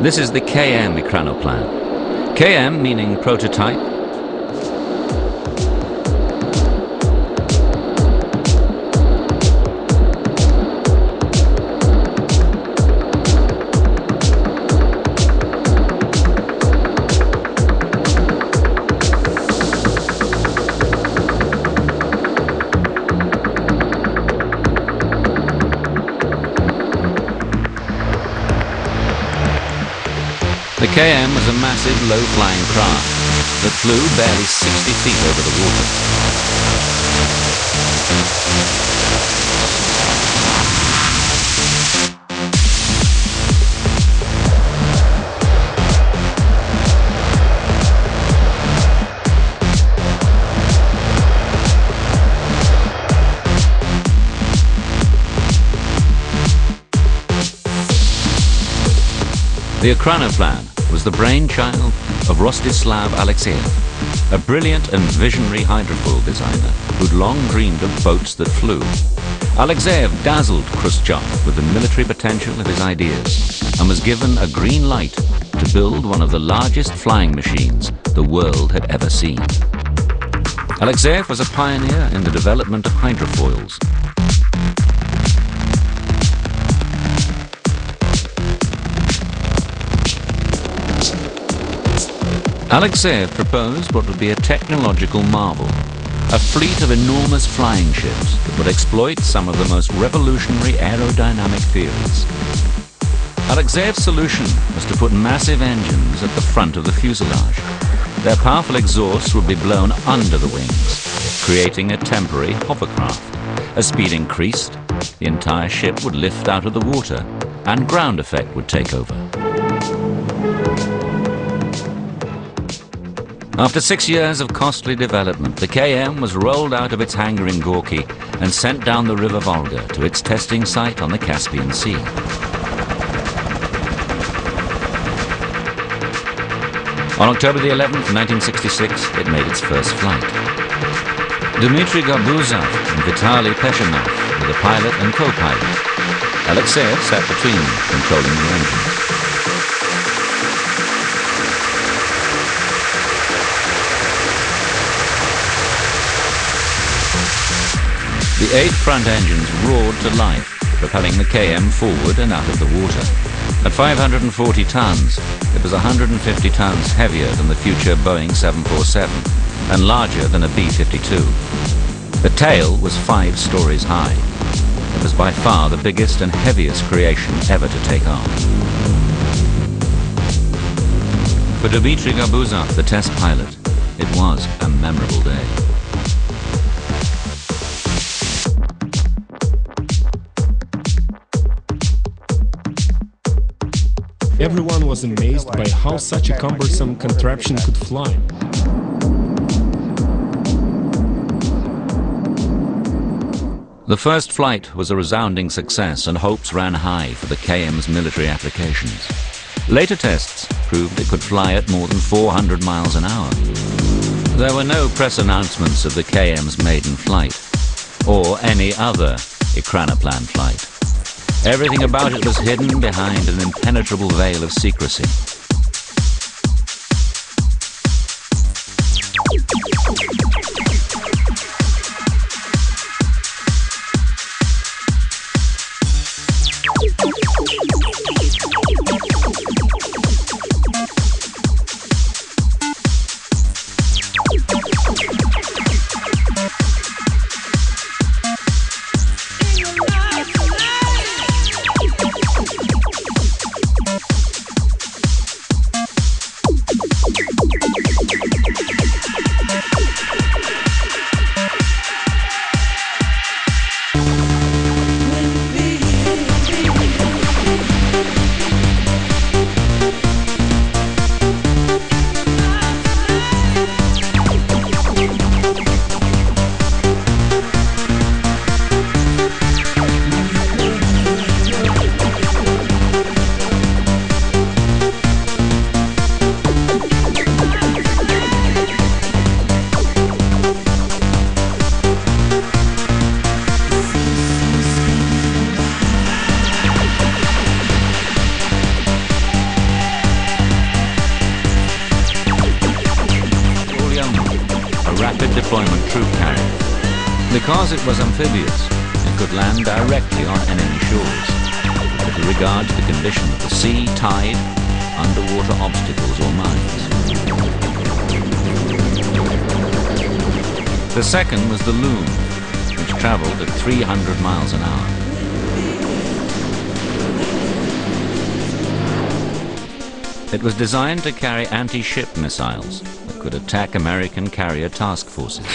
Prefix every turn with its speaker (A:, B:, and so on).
A: This is the KM Ekranoplan. KM meaning prototype. The KM was a massive, low-flying craft that flew barely 60 feet over the water. The Ekranoplan was the brainchild of Rostislav Alexeyev, a brilliant and visionary hydrofoil designer who'd long dreamed of boats that flew. Alexeyev dazzled Khrushchev with the military potential of his ideas and was given a green light to build one of the largest flying machines the world had ever seen. Alexeyev was a pioneer in the development of hydrofoils. Alexeyev proposed what would be a technological marvel, a fleet of enormous flying ships that would exploit some of the most revolutionary aerodynamic theories. Alexeyev's solution was to put massive engines at the front of the fuselage. Their powerful exhausts would be blown under the wings, creating a temporary hovercraft. As speed increased, the entire ship would lift out of the water and ground effect would take over. After 6 years of costly development, the KM was rolled out of its hangar in Gorky and sent down the river Volga to its testing site on the Caspian Sea. On October the 11th, 1966, it made its first flight. Dmitry Garbuzov and Vitaly Peshinov were the pilot and co-pilot. Alexeyev sat between them, controlling the engines. The 8 front engines roared to life, propelling the KM forward and out of the water. At 540 tons, it was 150 tons heavier than the future Boeing 747 and larger than a B-52. The tail was 5 stories high. It was by far the biggest and heaviest creation ever to take off. For Dmitry Garbuzov, the test pilot, it was a memorable day.
B: Everyone was amazed by how such a cumbersome contraption could fly.
A: The first flight was a resounding success and hopes ran high for the KM's military applications. Later tests proved it could fly at more than 400 miles an hour. There were no press announcements of the KM's maiden flight or any other Ekranoplan flight. Everything about it was hidden behind an impenetrable veil of secrecy. deployment troop carrier. Because it was amphibious, it could land directly on enemy shores, with regard to the condition of the sea, tide, underwater obstacles or mines. The second was the Loon, which traveled at 300 miles an hour. It was designed to carry anti-ship missiles that could attack American carrier task forces.